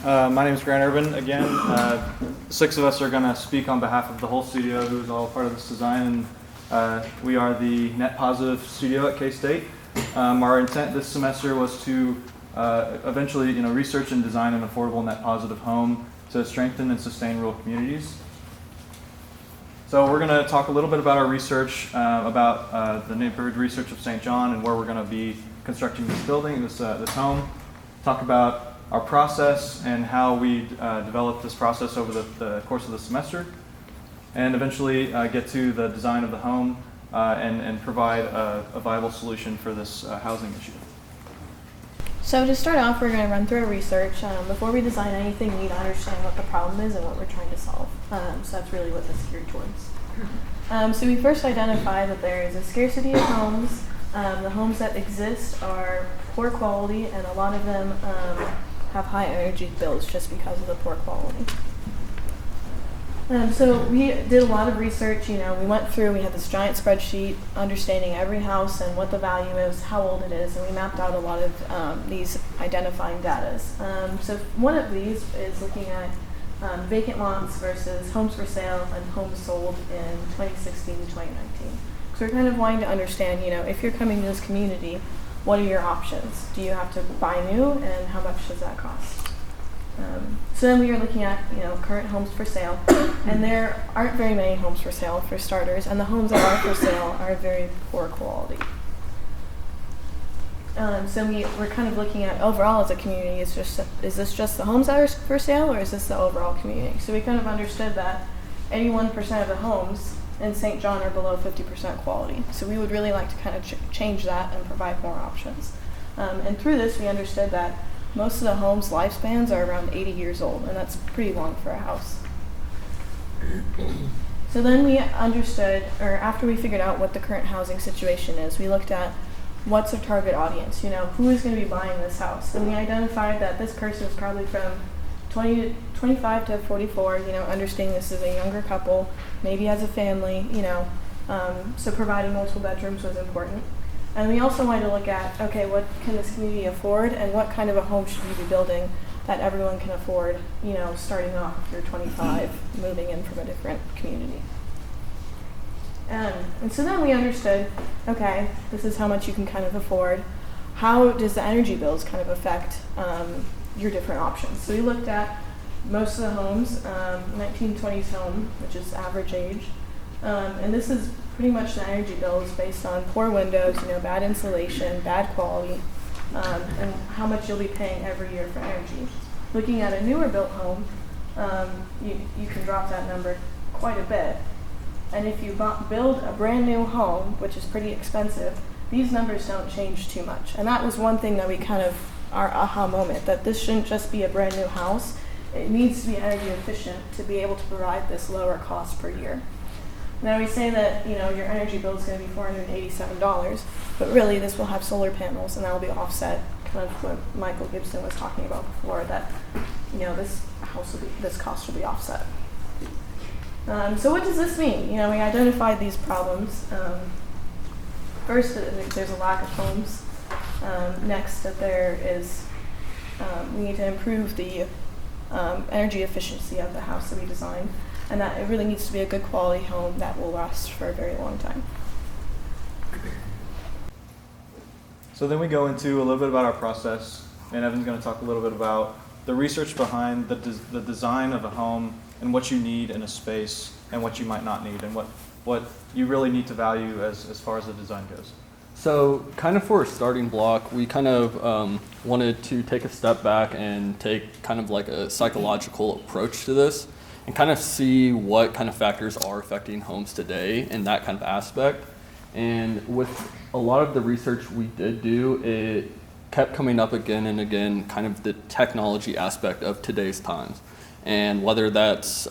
My name is Grant Urban again. Six of us are going to speak on behalf of the whole studio who is all part of this design. And we are the Net Positive Studio at K-State. Our intent this semester was to eventually research and design an affordable net positive home to strengthen and sustain rural communities. So we're going to talk a little bit about our research, about the neighborhood research of St. John and where we're going to be constructing this building, this home. Talk about our process and how we developed this process over the course of the semester, and eventually get to the design of the home and provide a viable solution for this housing issue. So to start off, we're going to run through our research. Before we design anything, we need to understand what the problem is and what we're trying to solve. So that's really what this is geared towards. So we first identified that there is a scarcity of homes. The homes that exist are poor quality, and a lot of them have high energy bills just because of the poor quality. So we did a lot of research. We went through, we had this giant spreadsheet understanding every house and what the value is, how old it is, and we mapped out a lot of these identifying data. So one of these is looking at vacant lots versus homes for sale and homes sold in 2016 to 2019. So we're kind of wanting to understand, if you're coming to this community, what are your options? Do you have to buy new, and how much does that cost? So then we are looking at, current homes for sale, and there aren't very many homes for sale for starters, and the homes that are for sale are very poor quality. So we're kind of looking at overall as a community, is this just the homes that are for sale, or is this the overall community? So we kind of understood that 81% of the homes in St. John are below 50% quality. So we would really like to kind of change that and provide more options. And through this, we understood that most of the homes' lifespans are around 80 years old, and that's pretty long for a house. So then we understood, or after we figured out what the current housing situation is, we looked at what's our target audience, who is going to be buying this house. And we identified that this person is probably from 25 to 44, understanding this is a younger couple, maybe has a family, so providing multiple bedrooms was important. And we also wanted to look at, okay, what can this community afford, and what kind of a home should we be building that everyone can afford, starting off if you're 25, moving in from a different community. And so then we understood, okay, this is how much you can kind of afford. How does the energy bills kind of affect your different options? So we looked at most of the homes, 1920s home, which is average age, and this is pretty much the energy bills based on poor windows, bad insulation, bad quality, and how much you'll be paying every year for energy. Looking at a newer built home, you can drop that number quite a bit. And if you build a brand new home, which is pretty expensive, these numbers don't change too much. And that was one thing that we kind of, our aha moment, that this shouldn't just be a brand new house. It needs to be energy efficient to be able to provide this lower cost per year. Now we say that your energy bill is going to be $487, but really this will have solar panels, and that will be offset, kind of what Michael Gibson was talking about before, that this cost will be offset. So what does this mean? We identified these problems. First, there's a lack of homes. Next, that there is, we need to improve the energy efficiency of the house that we designed, and that it really needs to be a good quality home that will last for a very long time. So then we go into a little bit about our process, and Evan's going to talk a little bit about the research behind the design of a home and what you need in a space and what you might not need, and what you really need to value as far as the design goes. So kind of for a starting block, we kind of wanted to take a step back and take kind of like a psychological approach to this and kind of see what kind of factors are affecting homes today in that kind of aspect. And with a lot of the research we did do, it kept coming up again and again, kind of the technology aspect of today's times. And whether that's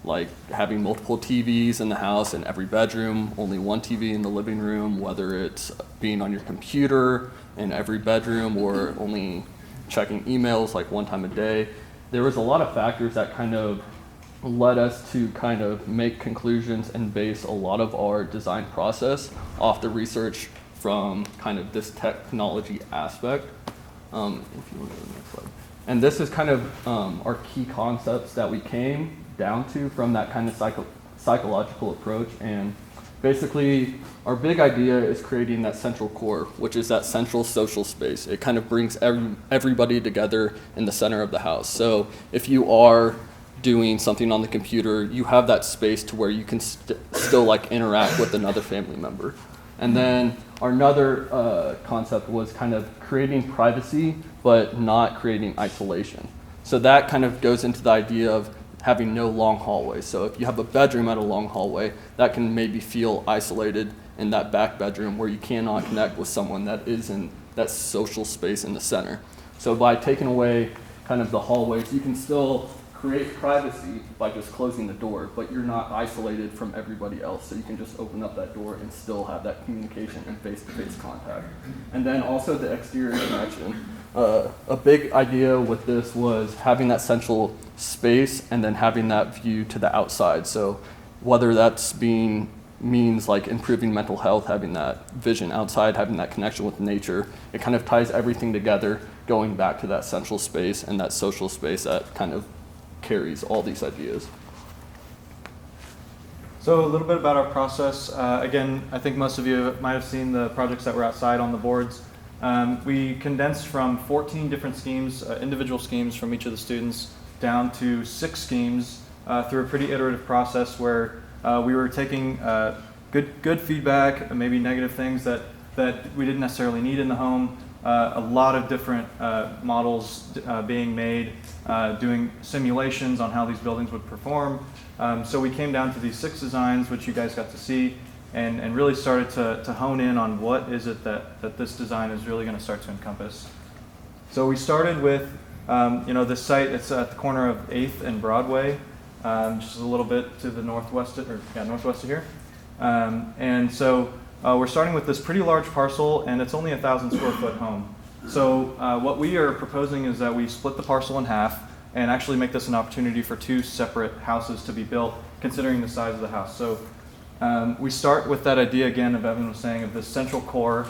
like having multiple TVs in the house in every bedroom, only one TV in the living room, whether it's being on your computer in every bedroom or only checking emails like one time a day. There was a lot of factors that kind of led us to kind of make conclusions and base a lot of our design process off the research from kind of this technology aspect. If you want to go to the next slide. And this is kind of our key concepts that we came down to from that kind of psychological approach. And basically, our big idea is creating that central core, which is that central social space. It kind of brings everybody together in the center of the house. So if you are doing something on the computer, you have that space to where you can still like interact with another family member. And then our another concept was kind of creating privacy, but not creating isolation. So that kind of goes into the idea of having no long hallways. So if you have a bedroom at a long hallway, that can maybe feel isolated in that back bedroom where you cannot connect with someone that is in that social space in the center. So by taking away kind of the hallways, you can still create privacy by just closing the door, but you're not isolated from everybody else. So you can just open up that door and still have that communication and face-to-face contact. And then also the exterior connection. A big idea with this was having that central space and then having that view to the outside. So whether that's means like improving mental health, having that vision outside, having that connection with nature, it kind of ties everything together, going back to that central space and that social space that kind of carries all these ideas. So a little bit about our process. Again, I think most of you might have seen the projects that were outside on the boards. We condensed from 14 different schemes, individual schemes from each of the students, down to 6 schemes through a pretty iterative process where we were taking good feedback, maybe negative things that we didn't necessarily need in the home, a lot of different models being made, doing simulations on how these buildings would perform. So we came down to these 6 designs, which you guys got to see, and really started to hone in on what is it that this design is really going to start to encompass. So we started with, this site. It's at the corner of 8th and Broadway, just a little bit to the northwest of here. And so we're starting with this pretty large parcel, and it's only a 1,000 square foot home. So what we are proposing is that we split the parcel in half and actually make this an opportunity for 2 separate houses to be built, considering the size of the house. So we start with that idea again of Evan was saying of this central core.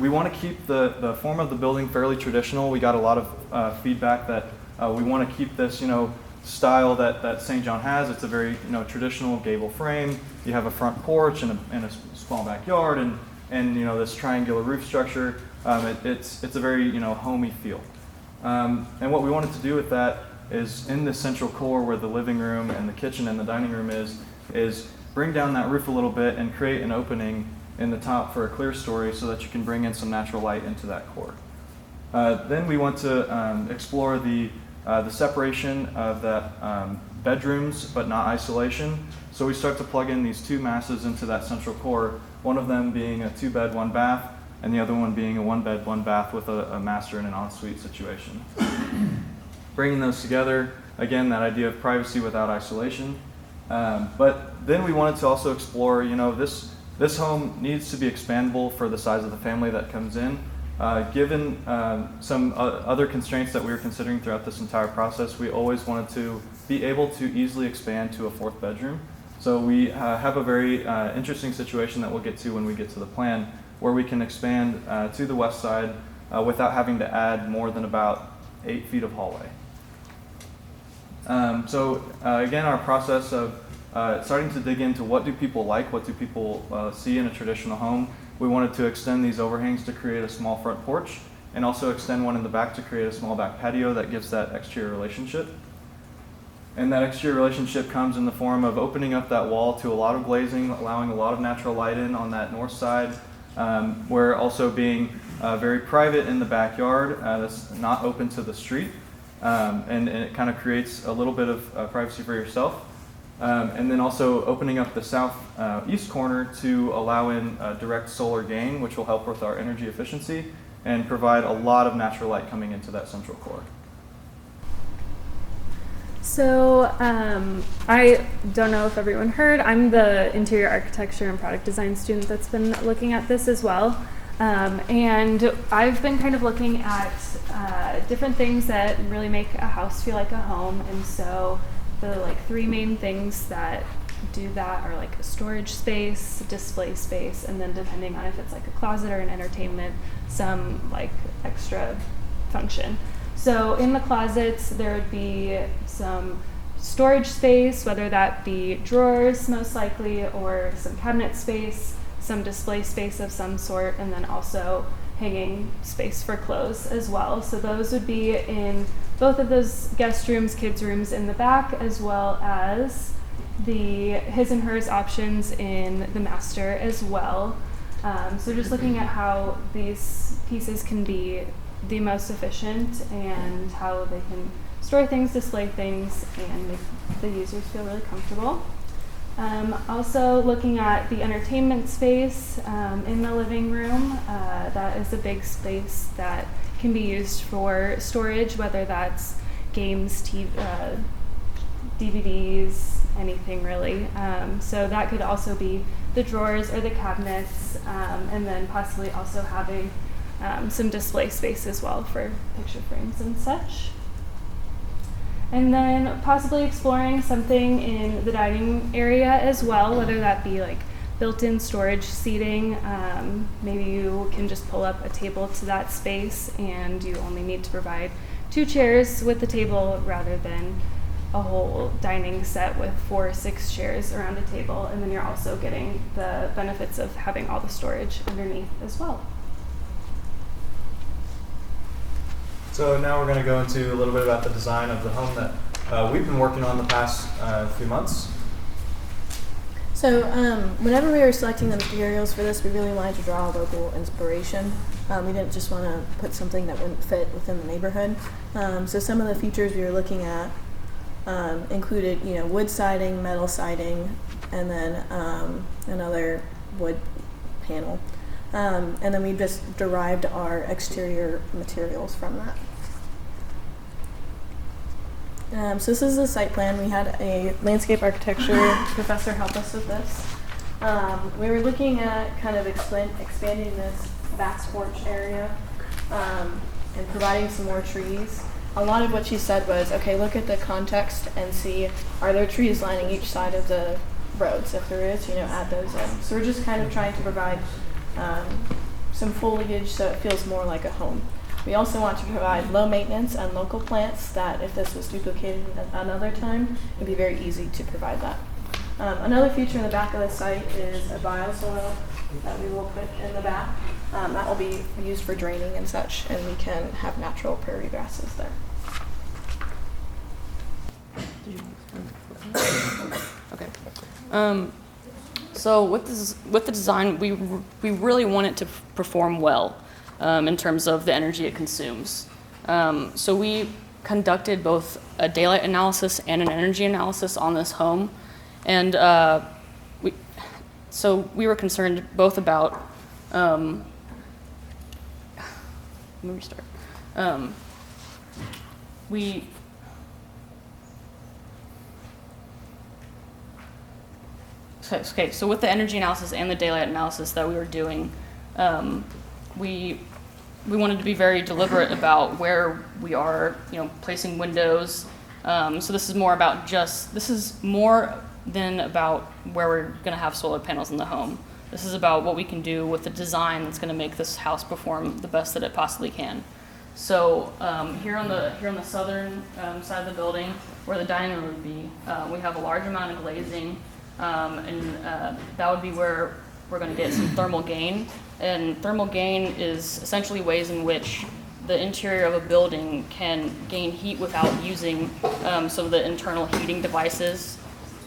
We want to keep the form of the building fairly traditional. We got a lot of feedback that we want to keep this, style that St. John has. It's a very traditional gable frame. You have a front porch and a small backyard and this triangular roof structure. It's a very homey feel. And what we wanted to do with that is in the central core where the living room and the kitchen and the dining room is bring down that roof a little bit and create an opening in the top for a clear story so that you can bring in some natural light into that core. Then we want to explore the separation of that bedrooms, but not isolation. So we start to plug in these 2 masses into that central core, one of them being a 2-bed, 1-bath, and the other one being a 1-bed, 1-bath with a master and an ensuite situation. Bringing those together, again, that idea of privacy without isolation. But then we wanted to also explore, this home needs to be expandable for the size of the family that comes in. Given some other constraints that we were considering throughout this entire process, we always wanted to be able to easily expand to a 4th bedroom. So we have a very interesting situation that we'll get to when we get to the plan, where we can expand to the west side without having to add more than about 8 feet of hallway. Again, our process of starting to dig into what do people like, what do people see in a traditional home. We wanted to extend these overhangs to create a small front porch and also extend one in the back to create a small back patio that gives that exterior relationship. And that exterior relationship comes in the form of opening up that wall to a lot of glazing, allowing a lot of natural light in on that north side, where also being very private in the backyard that's not open to the street. And it kind of creates a little bit of privacy for yourself. And then also opening up the southeast corner to allow in direct solar gain, which will help with our energy efficiency and provide a lot of natural light coming into that central core. So I don't know if everyone heard, I'm the interior architecture and product design student that's been looking at this as well. And I've been kind of looking at different things that really make a house feel like a home. And so the 3 main things that do that are like a storage space, display space, and then depending on if it's like a closet or an entertainment, some like extra function. So in the closets, there would be some storage space, whether that be drawers most likely, or some cabinet space, some display space of some sort, and then also hanging space for clothes as well. So those would be in both of those guest rooms, kids' rooms in the back, as well as the his and hers options in the master as well. So just looking at how these pieces can be the most efficient and how they can store things, display things, and make the users feel really comfortable. Also looking at the entertainment space in the living room. That is a big space that can be used for storage, whether that's games, DVDs, anything really. So that could also be the drawers or the cabinets, and then possibly also having some display space as well for picture frames and such. And then possibly exploring something in the dining area as well, whether that be like built-in storage seating. Maybe you can just pull up a table to that space and you only need to provide 2 chairs with the table rather than a whole dining set with 4 or 6 chairs around a table. And then you're also getting the benefits of having all the storage underneath as well. So now we're going to go into a little bit about the design of the home that we've been working on the past few months. So whenever we were selecting the materials for this, we really wanted to draw local inspiration. We didn't just want to put something that wouldn't fit within the neighborhood. So some of the features we were looking at included, wood siding, metal siding, and then another wood panel. And then we just derived our exterior materials from that. So this is the site plan. We had a landscape architecture professor help us with this. We were looking at kind of expanding this back porch area and providing some more trees. A lot of what she said was, okay, look at the context and see, are there trees lining each side of the roads? If there is, add those in. So we're just kind of trying to provide some foliage so it feels more like a home. We also want to provide low maintenance and local plants that if this was duplicated another time, it'd be very easy to provide that. Another feature in the back of the site is a bioswale that we will put in the back. That will be used for draining and such, and we can have natural prairie grasses there. Okay. So with the design, we really want it to perform well in terms of the energy it consumes. So we conducted both a daylight analysis and an energy analysis on this home, and we were concerned both about. Let me restart. Okay, so with the energy analysis and the daylight analysis that we were doing, we wanted to be very deliberate about where we are, placing windows. So this is more than about where we're going to have solar panels in the home. This is about what we can do with the design that's going to make this house perform the best that it possibly can. So here on the southern side of the building, where the dining room would be, we have a large amount of glazing, and that would be where we're going to get some thermal gain. And thermal gain is essentially ways in which the interior of a building can gain heat without using some of the internal heating devices.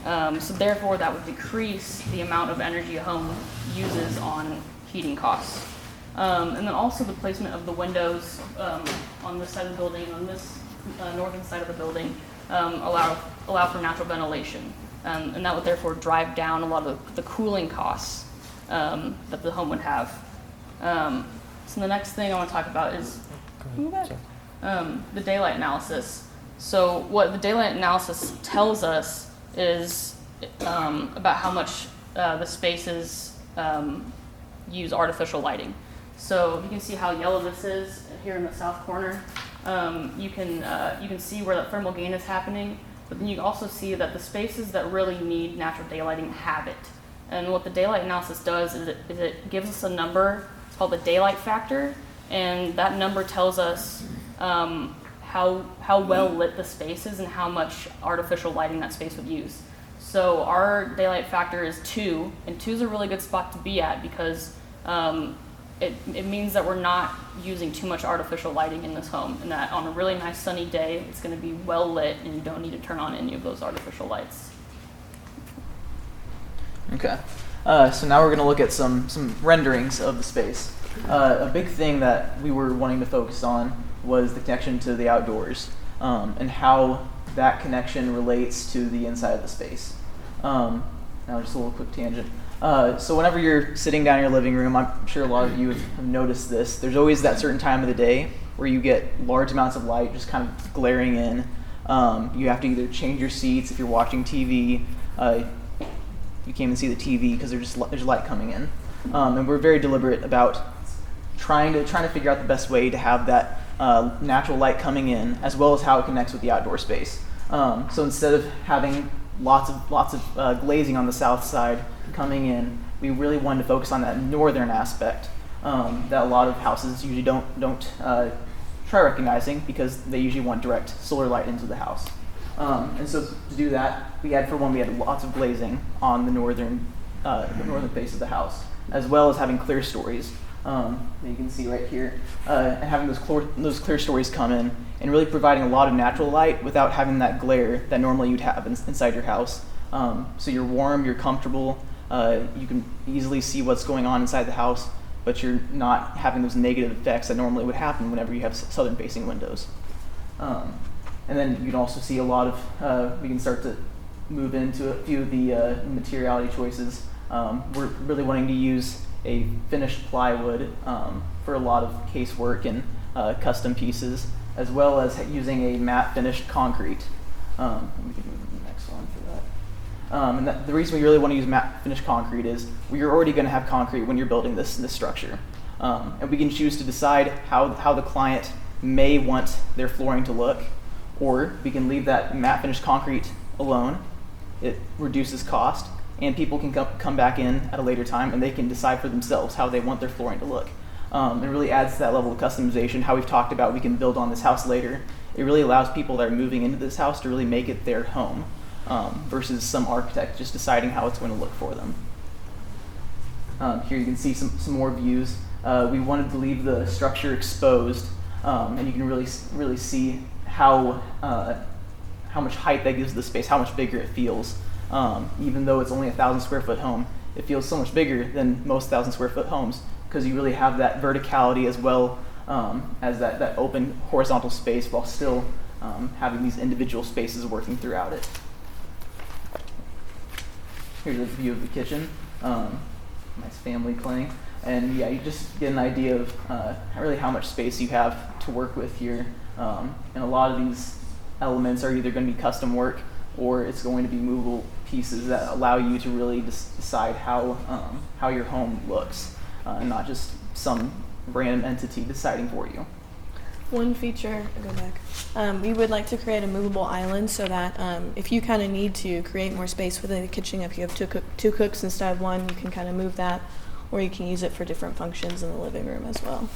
So therefore, that would decrease the amount of energy a home uses on heating costs. And then also the placement of the windows on this side of the building, on this northern side of the building, allow for natural ventilation. And that would therefore drive down a lot of the cooling costs that the home would have. So the next thing I want to talk about is the daylight analysis. So what the daylight analysis tells us is about how much the spaces use artificial lighting. So you can see how yellow this is here in the south corner. You can see where that thermal gain is happening, but then you also see that the spaces that really need natural daylighting have it. And what the daylight analysis does is it gives us a number. It's called the daylight factor, and that number tells us how well lit the space is and how much artificial lighting that space would use. So our daylight factor is 2, and 2 is a really good spot to be at because it means that we're not using too much artificial lighting in this home, and that on a really nice sunny day, it's going to be well lit, and you don't need to turn on any of those artificial lights. Okay. So now we're going to look at some renderings of the space. A big thing that we were wanting to focus on was the connection to the outdoors and how that connection relates to the inside of the space. Now just a little quick tangent. So whenever you're sitting down in your living room, I'm sure a lot of you have noticed this, there's always that certain time of the day where you get large amounts of light just kind of glaring in. You have to either change your seats if you're watching TV. You can't even see the TV because there's light coming in. And we're very deliberate about trying to figure out the best way to have that natural light coming in, as well as how it connects with the outdoor space. So instead of having lots of glazing on the south side coming in, we really wanted to focus on that northern aspect that a lot of houses usually don't try recognizing because they usually want direct solar light into the house. And so to do that, we had lots of glazing on the northern face of the house, as well as having clear stories that you can see right here, and having those clear stories come in and really providing a lot of natural light without having that glare that normally you'd have inside your house. So you're warm, you're comfortable, you can easily see what's going on inside the house, but you're not having those negative effects that normally would happen whenever you have southern-facing windows. And then you can also see a lot of, we can start to move into a few of the materiality choices. We're really wanting to use a finished plywood for a lot of casework and custom pieces, as well as using a matte finished concrete. We can move to the next one for that. And the reason we really want to use matte finished concrete is you're already going to have concrete when you're building this structure. And we can choose to decide how the client may want their flooring to look, or we can leave that matte finished concrete alone. It reduces cost, and people can come back in at a later time and they can decide for themselves how they want their flooring to look. It really adds to that level of customization, how we've talked about we can build on this house later. It really allows people that are moving into this house to really make it their home versus some architect just deciding how it's going to look for them. Here you can see some more views. We wanted to leave the structure exposed, and you can really see how much height that gives the space, how much bigger it feels. Even though it's only a 1,000 square foot home, it feels so much bigger than most 1,000 square foot homes because you really have that verticality as well as that open horizontal space while still having these individual spaces working throughout it. Here's a view of the kitchen. Nice family playing. And yeah, you just get an idea of really how much space you have to work with here. And a lot of these elements are either going to be custom work or it's going to be movable pieces that allow you to really decide how your home looks, and not just some random entity deciding for you. One feature, go back. We would like to create a movable island so that if you kind of need to create more space within the kitchen, if you have two cooks instead of one, you can kind of move that, or you can use it for different functions in the living room as well.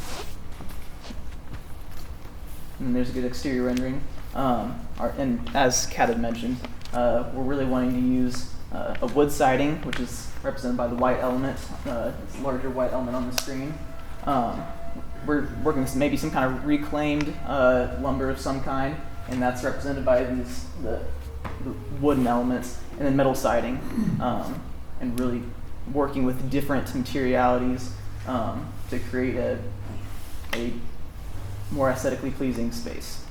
And there's a good exterior rendering. And as Kat had mentioned, we're really wanting to use a wood siding, which is represented by the white element. It's a larger white element on the screen. We're working with maybe some kind of reclaimed lumber of some kind, and that's represented by the wooden elements, and then metal siding, and really working with different materialities to create a more aesthetically pleasing space.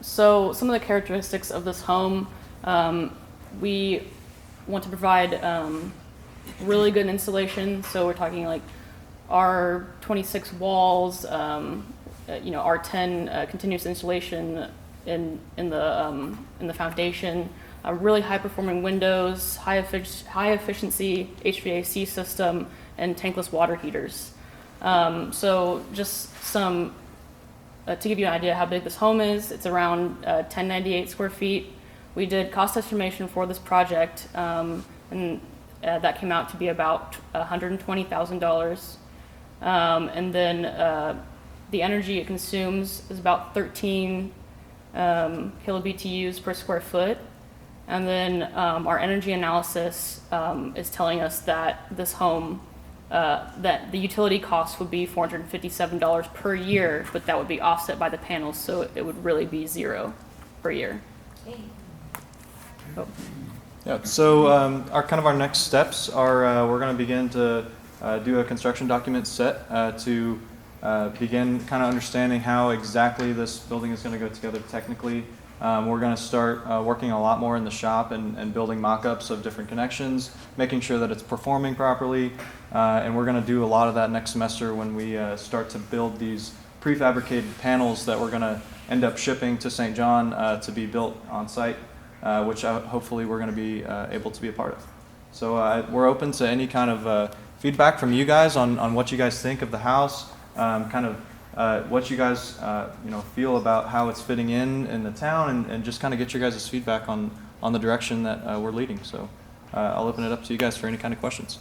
So some of the characteristics of this home, we want to provide really good insulation. So we're talking like R26 walls, R10 continuous insulation in the foundation, really high performing windows, high efficiency HVAC system, and tankless water heaters. So just some. To give you an idea how big this home is, it's around 1098 square feet. We did cost estimation for this project, and that came out to be about $120,000. And then the energy it consumes is about 13 kilobtu's per square foot. And then our energy analysis is telling us that this home, that the utility cost would be $457 per year, but that would be offset by the panels, so it would really be $0 per year. Oh. Yeah, so our next steps are we're going to begin to do a construction document set to begin kind of understanding how exactly this building is going to go together technically. We're going to start working a lot more in the shop and building mock-ups of different connections, making sure that it's performing properly, and we're going to do a lot of that next semester when we start to build these prefabricated panels that we're going to end up shipping to St. John to be built on site, which hopefully we're going to be able to be a part of. So we're open to any kind of feedback from you guys on what you guys think of the house, what you guys feel about how it's fitting in the town, and just kind of get your guys' feedback on the direction that we're leading. So I'll open it up to you guys for any kind of questions.